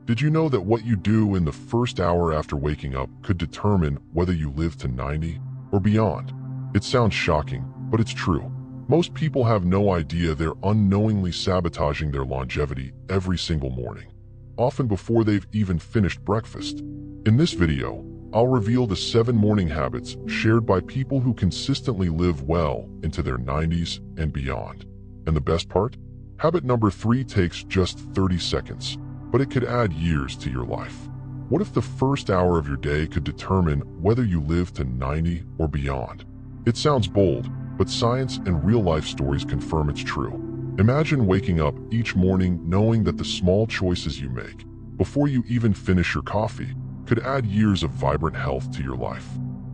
Did you know that what you do in the first hour after waking up could determine whether you live to 90 or beyond? It sounds shocking, but it's true. Most people have no idea they're unknowingly sabotaging their longevity every single morning, often before they've even finished breakfast. In this video, I'll reveal the 7 morning habits shared by people who consistently live well into their 90s and beyond. And the best part? Habit number 3 takes just 30 seconds, but it could add years to your life. What if the first hour of your day could determine whether you live to 90 or beyond? It sounds bold, but science and real-life stories confirm it's true. Imagine waking up each morning knowing that the small choices you make, before you even finish your coffee, could add years of vibrant health to your life.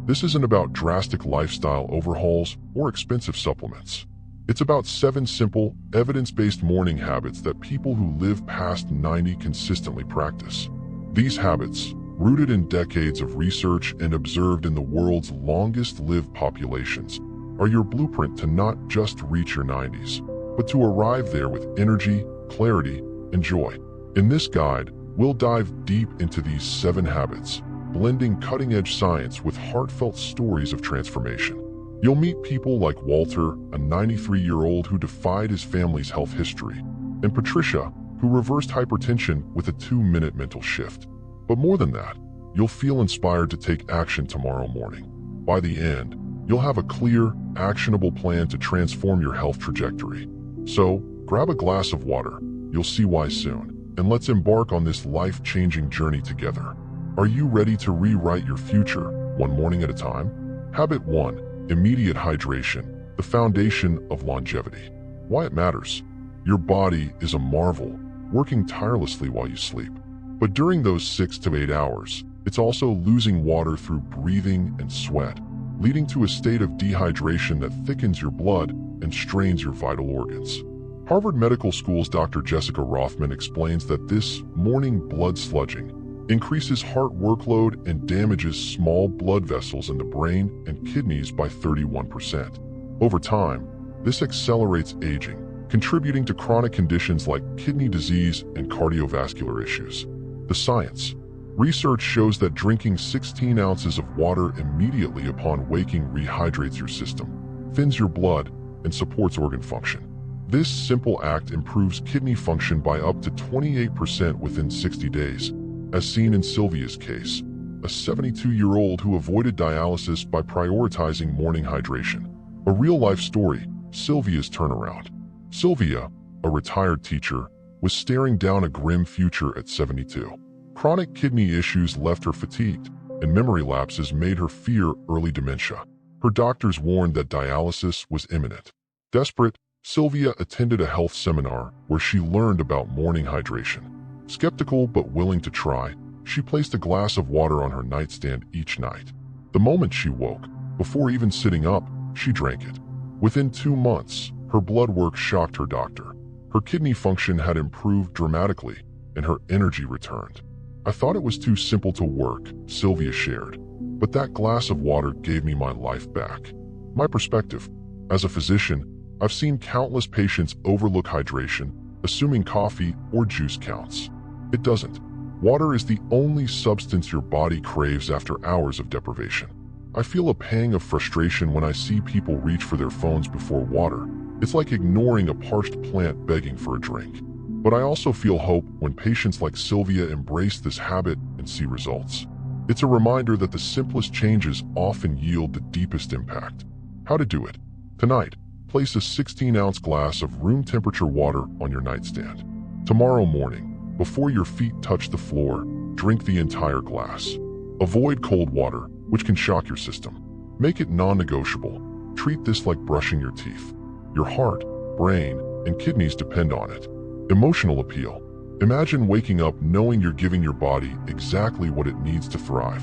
This isn't about drastic lifestyle overhauls or expensive supplements. It's about 7 simple, evidence-based morning habits that people who live past 90 consistently practice. These habits, rooted in decades of research and observed in the world's longest-lived populations, are your blueprint to not just reach your 90s, but to arrive there with energy, clarity, and joy. In this guide, we'll dive deep into these 7 habits, blending cutting-edge science with heartfelt stories of transformation. You'll meet people like Walter, a 93-year-old who defied his family's health history, and Patricia, who reversed hypertension with a 2-minute mental shift. But more than that, you'll feel inspired to take action tomorrow morning. By the end, you'll have a clear, actionable plan to transform your health trajectory. So, grab a glass of water, you'll see why soon, and let's embark on this life-changing journey together. Are you ready to rewrite your future, one morning at a time? Habit 1. Immediate hydration, the foundation of longevity. Why it matters. Your body is a marvel, working tirelessly while you sleep. But during those 6 to 8 hours, it's also losing water through breathing and sweat, leading to a state of dehydration that thickens your blood and strains your vital organs. Harvard Medical School's Dr. Jessica Rothman explains that this morning blood sludging increases heart workload and damages small blood vessels in the brain and kidneys by 31%. Over time, this accelerates aging, contributing to chronic conditions like kidney disease and cardiovascular issues. The science. Research shows that drinking 16 ounces of water immediately upon waking rehydrates your system, thins your blood, and supports organ function. This simple act improves kidney function by up to 28% within 60 days, as seen in Sylvia's case, a 72-year-old who avoided dialysis by prioritizing morning hydration. A real-life story, Sylvia's turnaround. Sylvia, a retired teacher, was staring down a grim future at 72. Chronic kidney issues left her fatigued, and memory lapses made her fear early dementia. Her doctors warned that dialysis was imminent. Desperate, Sylvia attended a health seminar where she learned about morning hydration. Skeptical but willing to try, she placed a glass of water on her nightstand each night. The moment she woke, before even sitting up, she drank it. Within 2 months, her blood work shocked her doctor. Her kidney function had improved dramatically, and her energy returned. I thought it was too simple to work, Sylvia shared, but that glass of water gave me my life back. My perspective. As a physician, I've seen countless patients overlook hydration, assuming coffee or juice counts. It doesn't. Water is the only substance your body craves after hours of deprivation. I feel a pang of frustration when I see people reach for their phones before water. It's like ignoring a parched plant begging for a drink. But I also feel hope when patients like Sylvia embrace this habit and see results. It's a reminder that the simplest changes often yield the deepest impact. How to do it. Tonight, place a 16-ounce glass of room-temperature water on your nightstand. Tomorrow morning, before your feet touch the floor, drink the entire glass. Avoid cold water, which can shock your system. Make it non-negotiable. Treat this like brushing your teeth. Your heart, brain, and kidneys depend on it. Emotional appeal. Imagine waking up knowing you're giving your body exactly what it needs to thrive.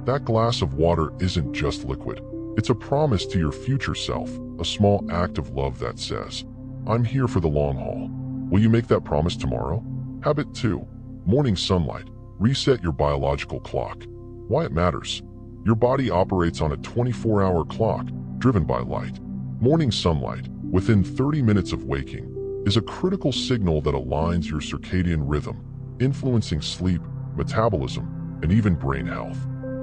That glass of water isn't just liquid. It's a promise to your future self, a small act of love that says, I'm here for the long haul. Will you make that promise tomorrow? Habit 2. Morning sunlight. Reset your biological clock. Why it matters. Your body operates on a 24-hour clock, driven by light. Morning sunlight, within 30 minutes of waking, is a critical signal that aligns your circadian rhythm, influencing sleep, metabolism, and even brain health.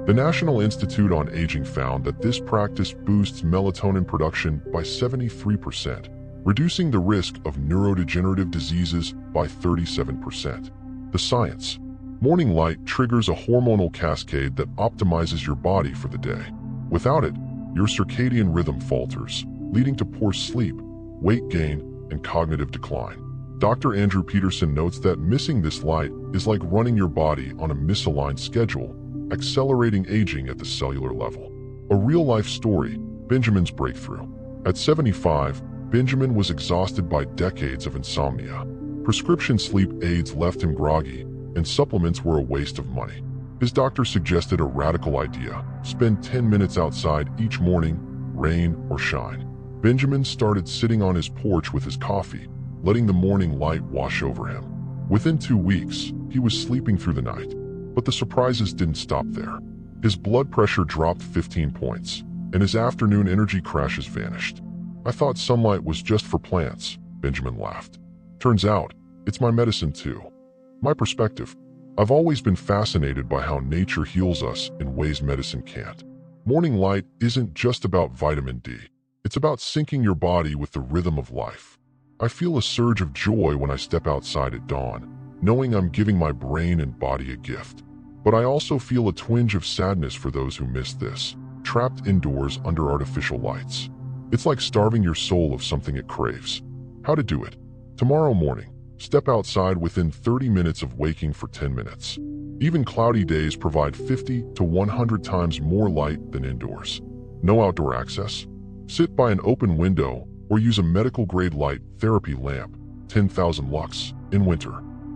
The National Institute on Aging found that this practice boosts melatonin production by 73%, reducing the risk of neurodegenerative diseases by 37%. The science. Morning light triggers a hormonal cascade that optimizes your body for the day. Without it, your circadian rhythm falters, leading to poor sleep, weight gain, and cognitive decline. Dr. Andrew Peterson notes that missing this light is like running your body on a misaligned schedule, accelerating aging at the cellular level. A real-life story, Benjamin's breakthrough. At 75, Benjamin was exhausted by decades of insomnia. Prescription sleep aids left him groggy, and supplements were a waste of money. His doctor suggested a radical idea: spend 10 minutes outside each morning, rain or shine. Benjamin started sitting on his porch with his coffee, letting the morning light wash over him. Within 2 weeks, he was sleeping through the night. But the surprises didn't stop there. His blood pressure dropped 15 points, and his afternoon energy crashes vanished. "I thought sunlight was just for plants," Benjamin laughed. "Turns out, it's my medicine too." My perspective. I've always been fascinated by how nature heals us in ways medicine can't. Morning light isn't just about vitamin D. It's about syncing your body with the rhythm of life. I feel a surge of joy when I step outside at dawn, knowing I'm giving my brain and body a gift. But I also feel a twinge of sadness for those who miss this, trapped indoors under artificial lights. It's like starving your soul of something it craves. How to do it. Tomorrow morning, step outside within 30 minutes of waking for 10 minutes. Even cloudy days provide 50 to 100 times more light than indoors. No outdoor access? Sit by an open window or use a medical-grade light therapy lamp, 10,000 lux, in winter.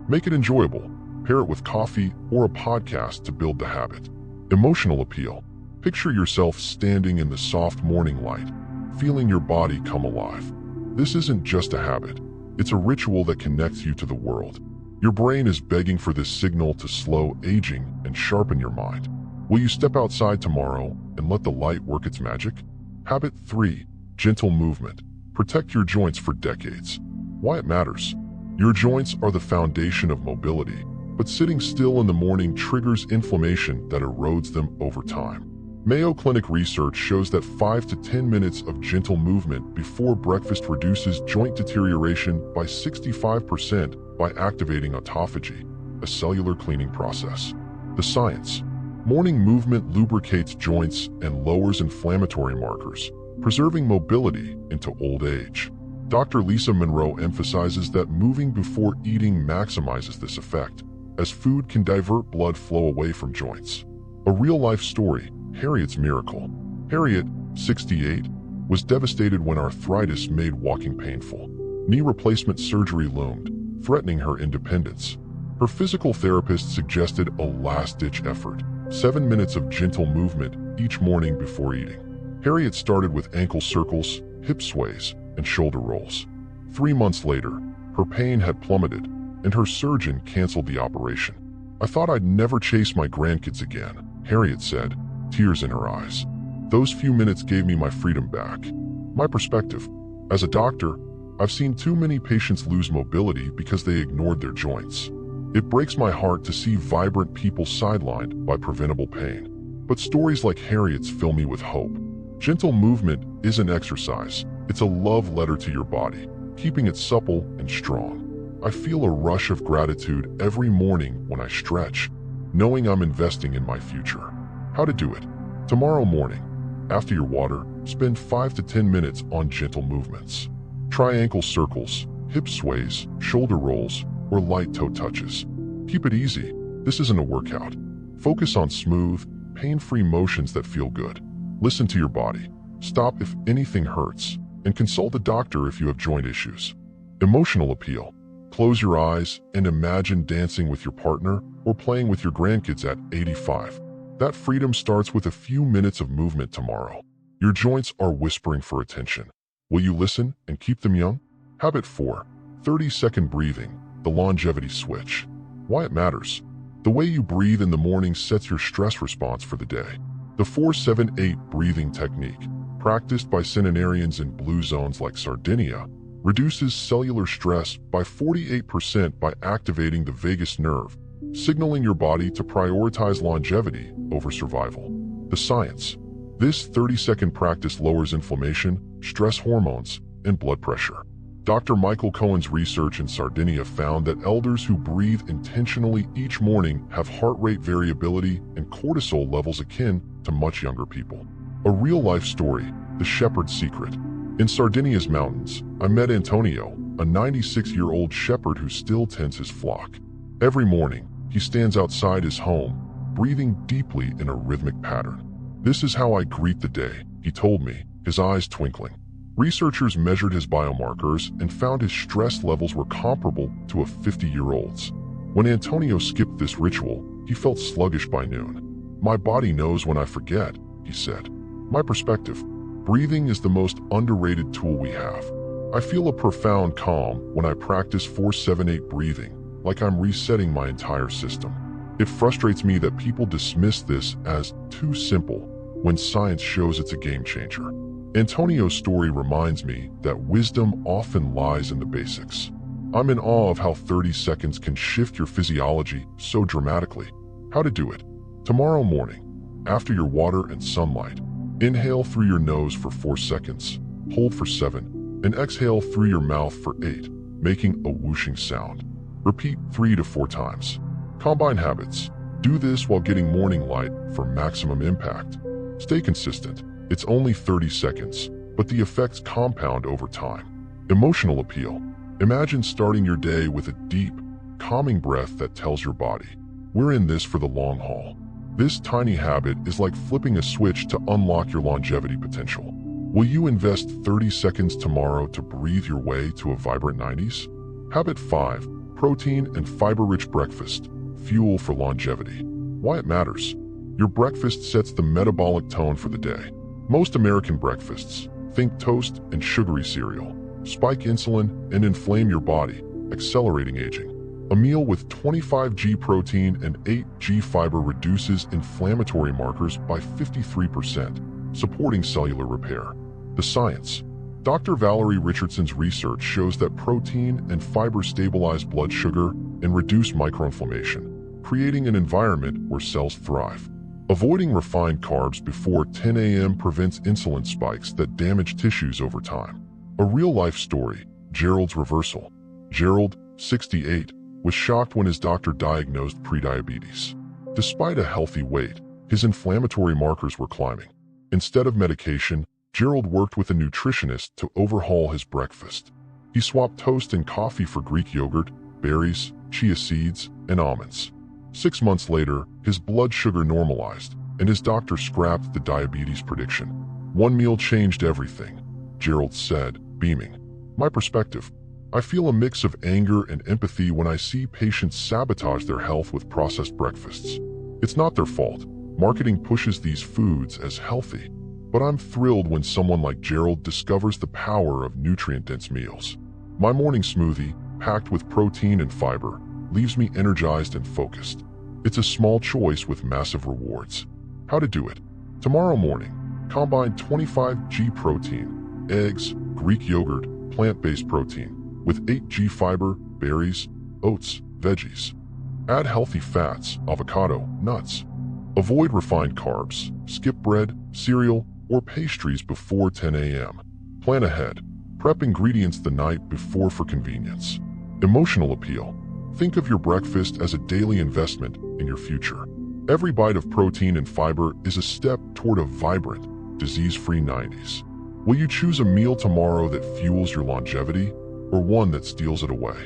Make it enjoyable. Pair it with coffee or a podcast to build the habit. Emotional appeal. Picture yourself standing in the soft morning light, feeling your body come alive. This isn't just a habit. It's a ritual that connects you to the world. Your brain is begging for this signal to slow aging and sharpen your mind. Will you step outside tomorrow and let the light work its magic? Habit 3. Gentle movement. Protect your joints for decades. Why it matters. Your joints are the foundation of mobility, but sitting still in the morning triggers inflammation that erodes them over time. Mayo Clinic research shows that 5 to 10 minutes of gentle movement before breakfast reduces joint deterioration by 65% by activating autophagy, a cellular cleaning process. The science. Morning movement lubricates joints and lowers inflammatory markers, preserving mobility into old age. Dr. Lisa Monroe emphasizes that moving before eating maximizes this effect, as food can divert blood flow away from joints. A real-life story, Harriet's miracle. Harriet, 68, was devastated when arthritis made walking painful. Knee replacement surgery loomed, threatening her independence. Her physical therapist suggested a last-ditch effort: 7 minutes of gentle movement each morning before eating. Harriet started with ankle circles, hip sways, and shoulder rolls. 3 months later, her pain had plummeted, and her surgeon canceled the operation. "I thought I'd never chase my grandkids again," Harriet said, tears in her eyes. "Those few minutes gave me my freedom back." My perspective. As a doctor, I've seen too many patients lose mobility because they ignored their joints. It breaks my heart to see vibrant people sidelined by preventable pain. But stories like Harriet's fill me with hope. Gentle movement isn't exercise, it's a love letter to your body, keeping it supple and strong. I feel a rush of gratitude every morning when I stretch, knowing I'm investing in my future. How to do it. Tomorrow morning, after your water, spend 5 to 10 minutes on gentle movements. Try ankle circles, hip sways, shoulder rolls, or light toe touches. Keep it easy. This isn't a workout. Focus on smooth, pain-free motions that feel good. Listen to your body. Stop if anything hurts, and consult a doctor if you have joint issues. Emotional appeal. Close your eyes and imagine dancing with your partner or playing with your grandkids at 85. That freedom starts with a few minutes of movement tomorrow. Your joints are whispering for attention. Will you listen and keep them young? Habit 4. 30-second breathing, the longevity switch. Why it matters. The way you breathe in the morning sets your stress response for the day. The 4-7-8 breathing technique, practiced by centenarians in blue zones like Sardinia, reduces cellular stress by 48% by activating the vagus nerve, signaling your body to prioritize longevity over survival. The science. This 30-second practice lowers inflammation, stress hormones, and blood pressure. Dr. Michael Cohen's research in Sardinia found that elders who breathe intentionally each morning have heart rate variability and cortisol levels akin to much younger people. A real-life story, the shepherd's secret. In Sardinia's mountains, I met Antonio, a 96-year-old shepherd who still tends his flock. Every morning, he stands outside his home, breathing deeply in a rhythmic pattern. "This is how I greet the day," he told me, his eyes twinkling. Researchers measured his biomarkers and found his stress levels were comparable to a 50-year-old's. When Antonio skipped this ritual, he felt sluggish by noon. "My body knows when I forget," he said. My perspective. Breathing is the most underrated tool we have. I feel a profound calm when I practice 4-7-8 breathing, like I'm resetting my entire system. It frustrates me that people dismiss this as too simple when science shows it's a game changer. Antonio's story reminds me that wisdom often lies in the basics. I'm in awe of how 30 seconds can shift your physiology so dramatically. How to do it. Tomorrow morning, after your water and sunlight, inhale through your nose for 4 seconds, hold for 7, and exhale through your mouth for 8, making a whooshing sound. Repeat 3 to 4 times. Combine habits. Do this while getting morning light for maximum impact. Stay consistent. It's only 30 seconds, but the effects compound over time. Emotional appeal. Imagine starting your day with a deep, calming breath that tells your body, "We're in this for the long haul." This tiny habit is like flipping a switch to unlock your longevity potential. Will you invest 30 seconds tomorrow to breathe your way to a vibrant 90s? Habit 5. Protein and fiber-rich breakfast. Fuel for longevity. Why it matters. Your breakfast sets the metabolic tone for the day. Most American breakfasts, think toast and sugary cereal, spike insulin and inflame your body, accelerating aging. A meal with 25g protein and 8g fiber reduces inflammatory markers by 53%, supporting cellular repair. The science. Dr. Valerie Richardson's research shows that protein and fiber stabilize blood sugar and reduce microinflammation, creating an environment where cells thrive. Avoiding refined carbs before 10 a.m. prevents insulin spikes that damage tissues over time. A real-life story, Gerald's reversal. Gerald, 68, was shocked when his doctor diagnosed prediabetes. Despite a healthy weight, his inflammatory markers were climbing. Instead of medication, Gerald worked with a nutritionist to overhaul his breakfast. He swapped toast and coffee for Greek yogurt, berries, chia seeds, and almonds. 6 months later, his blood sugar normalized, and his doctor scrapped the diabetes prediction. "One meal changed everything," Gerald said, beaming. My perspective. I feel a mix of anger and empathy when I see patients sabotage their health with processed breakfasts. It's not their fault. Marketing pushes these foods as healthy. But I'm thrilled when someone like Gerald discovers the power of nutrient-dense meals. My morning smoothie, packed with protein and fiber, leaves me energized and focused. It's a small choice with massive rewards. How to do it. Tomorrow morning, combine 25g protein, eggs, Greek yogurt, plant-based protein, with 8g fiber, berries, oats, veggies. Add healthy fats, avocado, nuts. Avoid refined carbs, skip bread, cereal, or pastries before 10 a.m. Plan ahead. Prep ingredients the night before for convenience. Emotional appeal. Think of your breakfast as a daily investment in your future. Every bite of protein and fiber is a step toward a vibrant, disease-free 90s. Will you choose a meal tomorrow that fuels your longevity, or one that steals it away?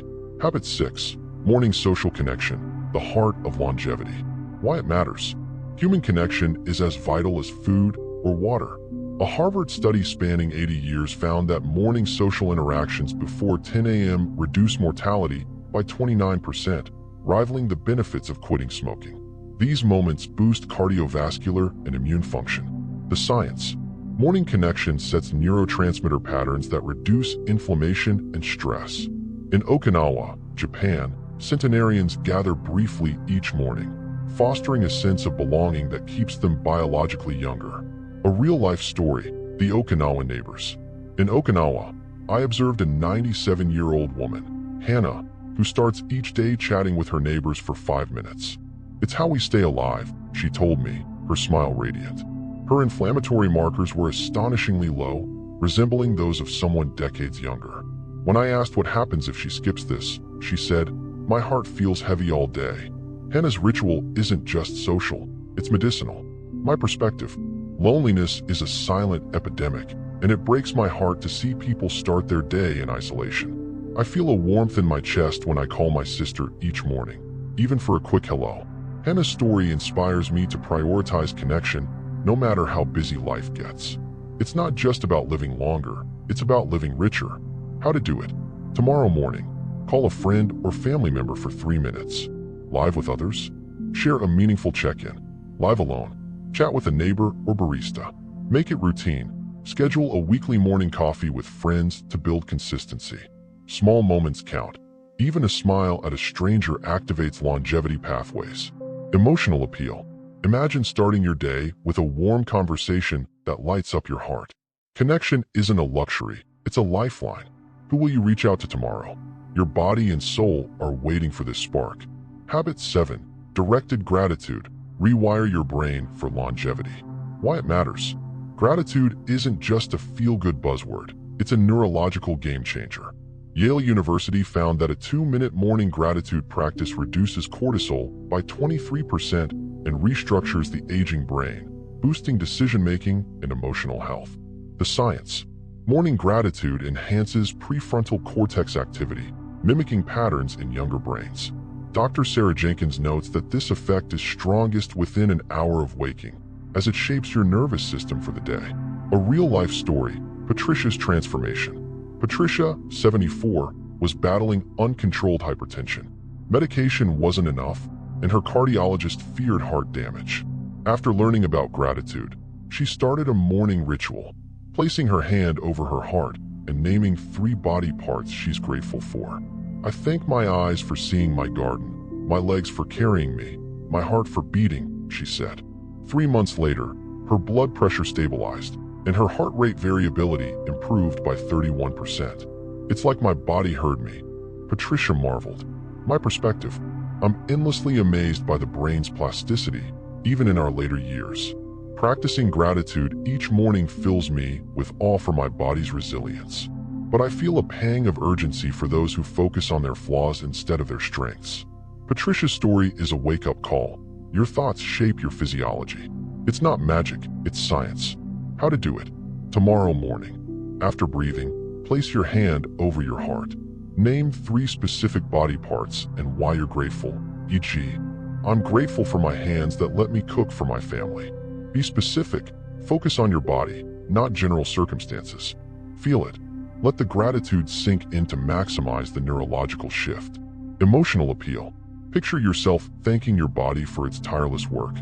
Habit 6. Morning social connection, the heart of longevity. Why it matters. Human connection is as vital as food or water. A Harvard study spanning 80 years found that morning social interactions before 10 a.m. reduce mortality by 29%, rivaling the benefits of quitting smoking. These moments boost cardiovascular and immune function. The science. Morning connection sets neurotransmitter patterns that reduce inflammation and stress. In Okinawa, Japan, centenarians gather briefly each morning, fostering a sense of belonging that keeps them biologically younger. A real-life story, the Okinawan neighbors. In Okinawa, I observed a 97-year-old woman, Hannah, who starts each day chatting with her neighbors for 5 minutes. "It's how we stay alive," she told me, her smile radiant. Her inflammatory markers were astonishingly low, resembling those of someone decades younger. When I asked what happens if she skips this, she said, "My heart feels heavy all day." Hannah's ritual isn't just social, it's medicinal. My perspective: loneliness is a silent epidemic, and it breaks my heart to see people start their day in isolation. I feel a warmth in my chest when I call my sister each morning, even for a quick hello. Hannah's story inspires me to prioritize connection, no matter how busy life gets. It's not just about living longer, it's about living richer. How to do it? Tomorrow morning, call a friend or family member for 3 minutes. Live with others? Share a meaningful check-in. Live alone? Chat with a neighbor or barista. Make it routine. Schedule a weekly morning coffee with friends to build consistency. Small moments count. Even a smile at a stranger activates longevity pathways. Emotional appeal. Imagine starting your day with a warm conversation that lights up your heart. Connection isn't a luxury, it's a lifeline. Who will you reach out to tomorrow? Your body and soul are waiting for this spark. Habit 7. Directed gratitude. Rewire your brain for longevity. Why it matters. Gratitude isn't just a feel-good buzzword, it's a neurological game changer. Yale University found that a 2-minute morning gratitude practice reduces cortisol by 23% and restructures the aging brain, boosting decision-making and emotional health. The science. Morning gratitude enhances prefrontal cortex activity, mimicking patterns in younger brains. Dr. Sarah Jenkins notes that this effect is strongest within an hour of waking, as it shapes your nervous system for the day. A real-life story: Patricia's transformation. Patricia, 74, was battling uncontrolled hypertension. Medication wasn't enough, and her cardiologist feared heart damage. After learning about gratitude, she started a morning ritual, placing her hand over her heart and naming 3 body parts she's grateful for. "I thank my eyes for seeing my garden, my legs for carrying me, my heart for beating," she said. 3 months later, her blood pressure stabilized, and her heart rate variability improved by 31%. "It's like my body heard me," Patricia marveled. My perspective: I'm endlessly amazed by the brain's plasticity, even in our later years. Practicing gratitude each morning fills me with awe for my body's resilience. But I feel a pang of urgency for those who focus on their flaws instead of their strengths. Patricia's story is a wake-up call. Your thoughts shape your physiology. It's not magic, it's science. How to do it? Tomorrow morning. After breathing, place your hand over your heart. Name 3 specific body parts and why you're grateful, e.g., "I'm grateful for my hands that let me cook for my family." Be specific. Focus on your body, not general circumstances. Feel it. Let the gratitude sink in to maximize the neurological shift. Emotional appeal. Picture yourself thanking your body for its tireless work.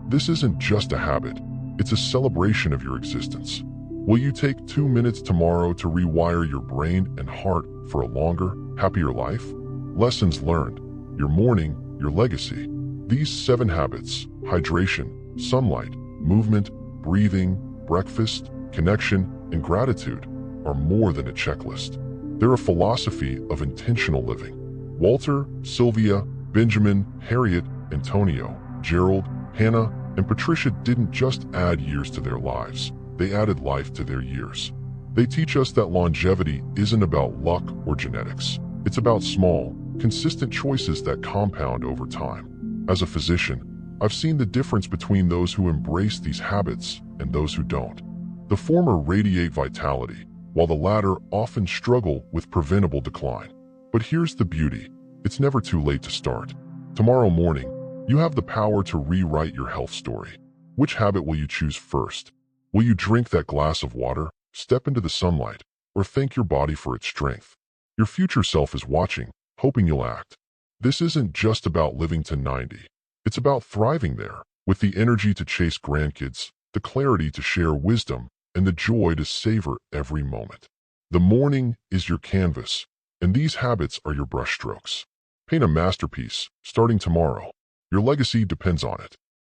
This isn't just a habit, it's a celebration of your existence. Will you take 2 minutes tomorrow to rewire your brain and heart for a longer, happier life? Lessons learned. Your morning, your legacy. These 7 habits: hydration, sunlight, movement, breathing, breakfast, connection, and gratitude are more than a checklist. They're a philosophy of intentional living. Walter, Sylvia, Benjamin, Harriet, Antonio, Gerald, Hannah, and Patricia didn't just add years to their lives, they added life to their years. They teach us that longevity isn't about luck or genetics. It's about small, consistent choices that compound over time. As a physician, I've seen the difference between those who embrace these habits and those who don't. The former radiate vitality, while the latter often struggle with preventable decline. But here's the beauty: it's never too late to start. Tomorrow morning, you have the power to rewrite your health story. Which habit will you choose first? Will you drink that glass of water, step into the sunlight, or thank your body for its strength? Your future self is watching, hoping you'll act. This isn't just about living to 90. It's about thriving there, with the energy to chase grandkids, the clarity to share wisdom, and the joy to savor every moment. The morning is your canvas, and these habits are your brushstrokes. Paint a masterpiece, starting tomorrow. Your legacy depends on it.